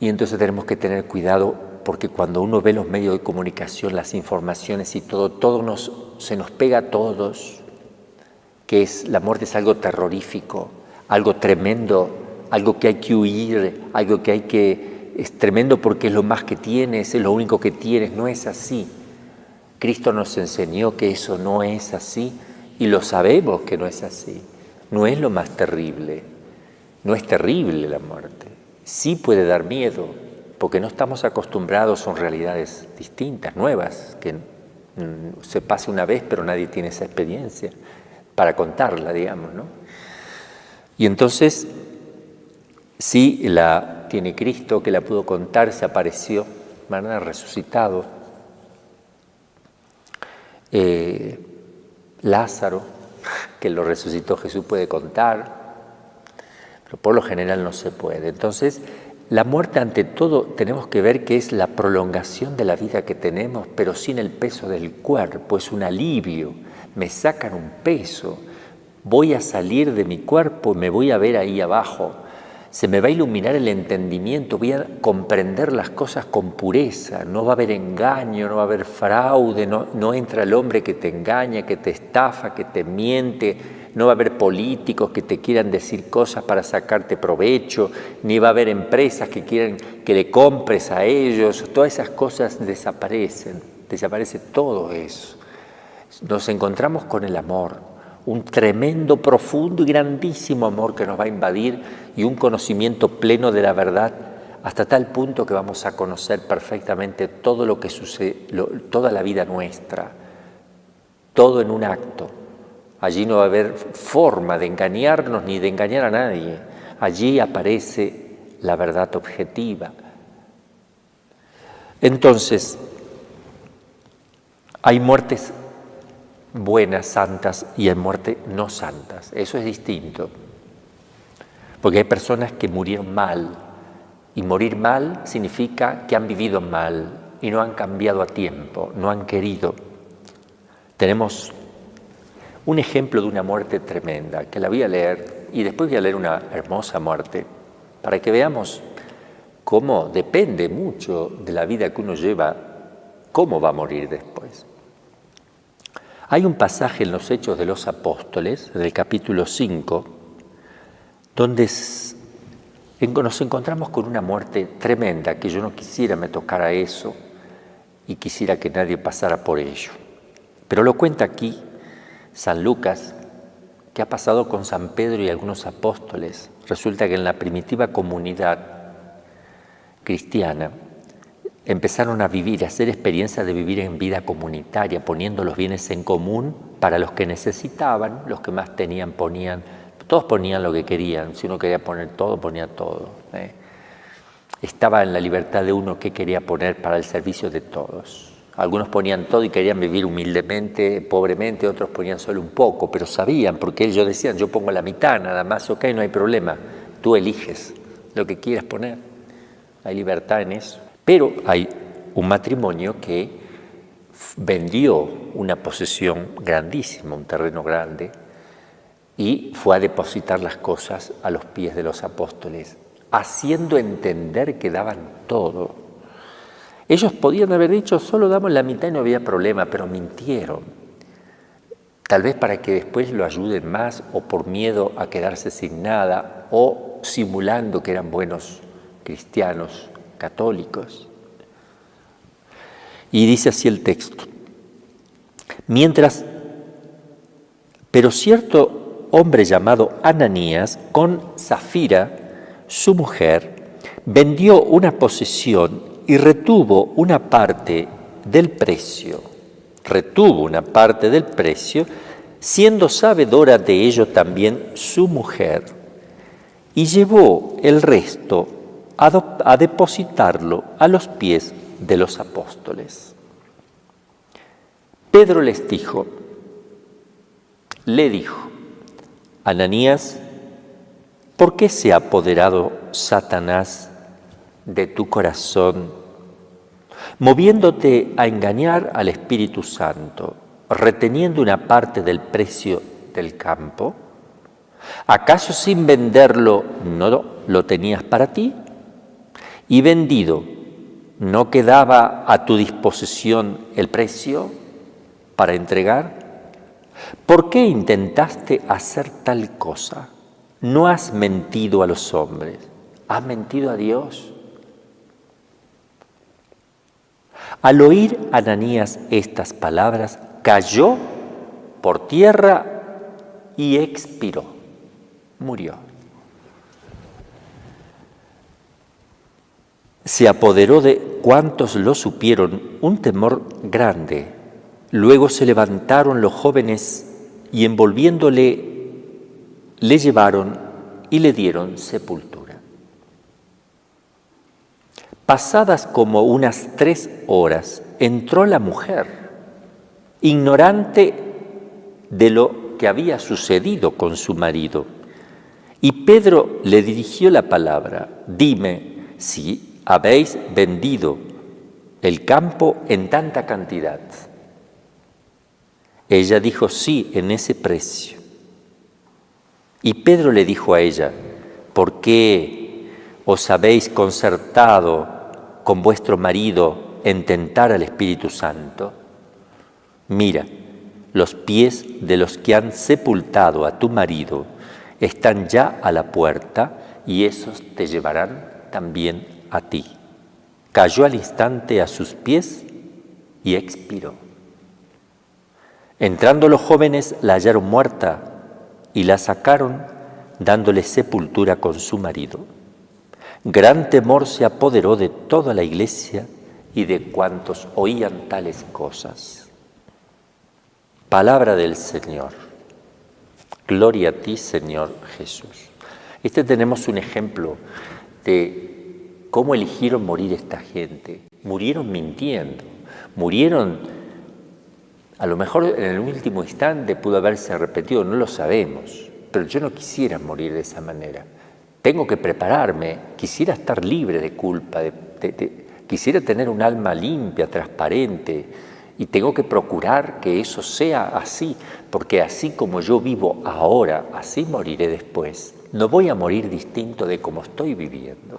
Y entonces tenemos que tener cuidado porque cuando uno ve los medios de comunicación, las informaciones y todo se nos pega a todos, que la muerte es algo terrorífico, algo tremendo, algo que hay que huir, algo es tremendo porque es lo más que tienes, es lo único que tienes. No es así. Cristo nos enseñó que eso no es así y lo sabemos que no es así. No es lo más terrible, no es terrible la muerte. Sí puede dar miedo porque no estamos acostumbrados, son realidades distintas, nuevas, que se pasa una vez pero nadie tiene esa experiencia para contarla, digamos, ¿no? Y entonces, sí la tiene Cristo, que la pudo contar, se apareció, ¿verdad? Resucitado. Lázaro, que lo resucitó Jesús, puede contar, pero por lo general no se puede. Entonces, la muerte ante todo tenemos que ver que es la prolongación de la vida que tenemos, pero sin el peso del cuerpo, es un alivio, me sacan un peso, voy a salir de mi cuerpo, me voy a ver ahí abajo, se me va a iluminar el entendimiento, voy a comprender las cosas con pureza, no va a haber engaño, no va a haber fraude, no entra el hombre que te engaña, que te estafa, que te miente, no va a haber políticos que te quieran decir cosas para sacarte provecho, ni va a haber empresas que quieran que le compres a ellos, todas esas cosas desaparecen, desaparece todo eso. Nos encontramos con el amor, un tremendo, profundo y grandísimo amor que nos va a invadir y un conocimiento pleno de la verdad hasta tal punto que vamos a conocer perfectamente todo lo que sucede, toda la vida nuestra, todo en un acto. Allí no va a haber forma de engañarnos ni de engañar a nadie. Allí aparece la verdad objetiva. Entonces, hay muertes buenas, santas, y hay muertes no santas. Eso es distinto. Porque hay personas que murieron mal, y morir mal significa que han vivido mal y no han cambiado a tiempo, no han querido. Tenemos un ejemplo de una muerte tremenda, que la voy a leer, y después voy a leer una hermosa muerte, para que veamos cómo depende mucho de la vida que uno lleva, cómo va a morir después. Hay un pasaje en los Hechos de los Apóstoles, en el capítulo 5, donde nos encontramos con una muerte tremenda, que yo no quisiera me tocara eso y quisiera que nadie pasara por ello. Pero lo cuenta aquí San Lucas, que ha pasado con San Pedro y algunos apóstoles. Resulta que en la primitiva comunidad cristiana empezaron a vivir, a hacer experiencia de vivir en vida comunitaria, poniendo los bienes en común para los que necesitaban, los que más tenían ponían, todos ponían lo que querían, si uno quería poner todo, ponía todo. Estaba en la libertad de uno que quería poner para el servicio de todos. Algunos ponían todo y querían vivir humildemente, pobremente, otros ponían solo un poco, pero sabían, porque ellos decían, yo pongo la mitad nada más, ok, no hay problema, tú eliges lo que quieras poner, hay libertad en eso. Pero hay un matrimonio que vendió una posesión grandísima, un terreno grande, y fue a depositar las cosas a los pies de los apóstoles, haciendo entender que daban todo. Ellos podían haber dicho, solo damos la mitad y no había problema, pero mintieron. Tal vez para que después lo ayuden más, o por miedo a quedarse sin nada, o simulando que eran buenos cristianos, católicos. Y dice así el texto. Pero cierto hombre llamado Ananías, con Safira, su mujer, vendió una posesión y retuvo una parte del precio, siendo sabedora de ello también su mujer, y llevó el resto a depositarlo a los pies de los apóstoles. Pedro le dijo, Ananías, ¿por qué se ha apoderado Satanás de tu corazón, moviéndote a engañar al Espíritu Santo, reteniendo una parte del precio del campo? ¿Acaso sin venderlo no lo tenías para ti? y vendido, ¿no quedaba a tu disposición el precio para entregar? ¿Por qué intentaste hacer tal cosa? No has mentido a los hombres, has mentido a Dios. Al oír Ananías estas palabras, cayó por tierra y expiró, murió. Se apoderó de cuantos lo supieron un temor grande. Luego se levantaron los jóvenes y envolviéndole, le llevaron y le dieron sepultura. Pasadas como unas 3 horas, entró la mujer, ignorante de lo que había sucedido con su marido. Y Pedro le dirigió la palabra: dime si habéis vendido el campo en tanta cantidad. Ella dijo: sí, en ese precio. Y Pedro le dijo a ella: ¿por qué os habéis concertado con vuestro marido en tentar al Espíritu Santo? Mira, los pies de los que han sepultado a tu marido están ya a la puerta y esos te llevarán también a ti. Cayó al instante a sus pies y expiró. Entrando los jóvenes la hallaron muerta y la sacaron dándole sepultura con su marido. Gran temor se apoderó de toda la iglesia y de cuantos oían tales cosas. Palabra del Señor. Gloria a ti, Señor Jesús. Tenemos un ejemplo de cómo eligieron morir esta gente. Murieron mintiendo, murieron, a lo mejor en el último instante pudo haberse arrepentido, no lo sabemos, pero yo no quisiera morir de esa manera. Tengo que prepararme, quisiera estar libre de culpa, quisiera tener un alma limpia, transparente, y tengo que procurar que eso sea así, porque así como yo vivo ahora, así moriré después. No voy a morir distinto de como estoy viviendo.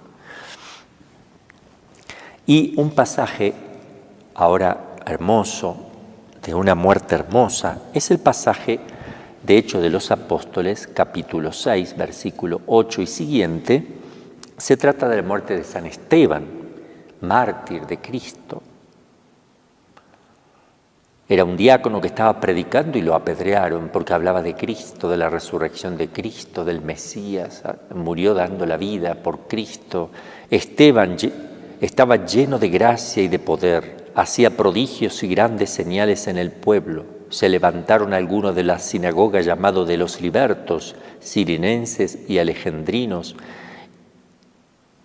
Y un pasaje ahora hermoso, de una muerte hermosa, es el pasaje de Hechos de los Apóstoles, capítulo 6, versículo 8 y siguiente. Se trata de la muerte de San Esteban, mártir de Cristo. Era un diácono que estaba predicando y lo apedrearon porque hablaba de Cristo, de la resurrección de Cristo, del Mesías. Murió dando la vida por Cristo. Esteban estaba lleno de gracia y de poder. Hacía prodigios y grandes señales en el pueblo. Se levantaron algunos de la sinagoga llamado de los libertos, cirinenses y alejandrinos,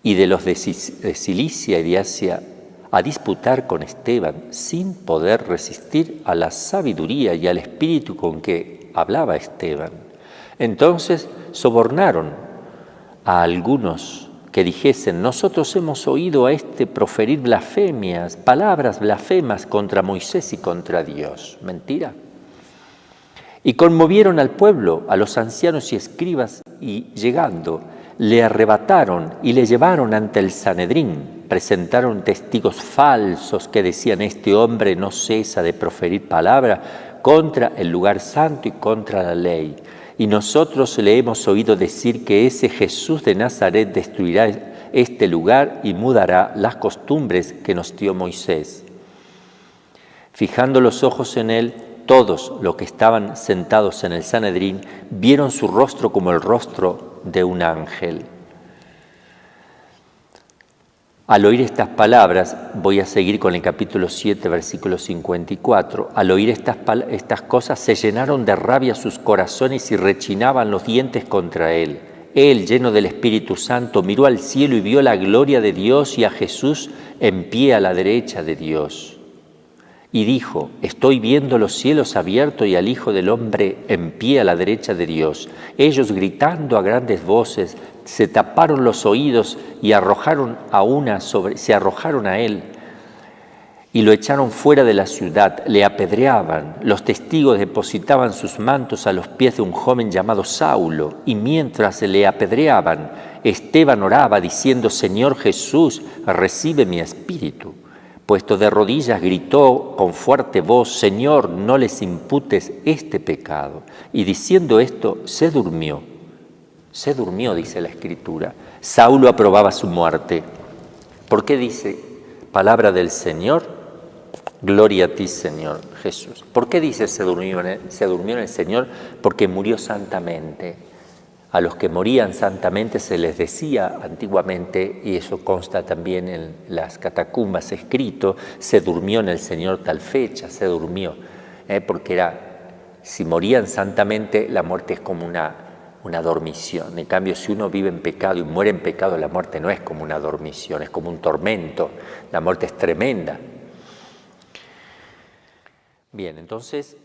y de los de Cilicia y de Asia, a disputar con Esteban sin poder resistir a la sabiduría y al espíritu con que hablaba Esteban. Entonces sobornaron a algunos que dijesen: nosotros hemos oído a este proferir blasfemias, palabras blasfemas contra Moisés y contra Dios. ¿Mentira? Y conmovieron al pueblo, a los ancianos y escribas, y llegando, le arrebataron y le llevaron ante el Sanedrín. Presentaron testigos falsos que decían: este hombre no cesa de proferir palabra contra el lugar santo y contra la ley. Y nosotros le hemos oído decir que ese Jesús de Nazaret destruirá este lugar y mudará las costumbres que nos dio Moisés. Fijando los ojos en él, todos los que estaban sentados en el Sanedrín vieron su rostro como el rostro de un ángel. Al oír estas palabras, voy a seguir con el capítulo 7, versículo 54. Al oír estas cosas, se llenaron de rabia sus corazones y rechinaban los dientes contra él. Él, lleno del Espíritu Santo, miró al cielo y vio la gloria de Dios y a Jesús en pie a la derecha de Dios. Y dijo: estoy viendo los cielos abiertos y al Hijo del Hombre en pie a la derecha de Dios. Ellos, gritando a grandes voces, se taparon los oídos y se arrojaron a él. y lo echaron fuera de la ciudad, le apedreaban. Los testigos depositaban sus mantos a los pies de un joven llamado Saulo, y mientras le apedreaban, Esteban oraba diciendo: Señor Jesús, recibe mi espíritu. Puesto de rodillas, gritó con fuerte voz: Señor, no les imputes este pecado. Y diciendo esto, se durmió. Se durmió, dice la Escritura. Saulo aprobaba su muerte. ¿Por qué dice palabra del Señor? Gloria a ti, Señor Jesús. ¿Por qué dice se durmió en el Señor? Porque murió santamente. A los que morían santamente se les decía antiguamente, y eso consta también en las catacumbas escrito, se durmió en el Señor tal fecha, se durmió. Porque si morían santamente, la muerte es como una dormición. En cambio, si uno vive en pecado y muere en pecado, la muerte no es como una dormición, es como un tormento. La muerte es tremenda. Bien, entonces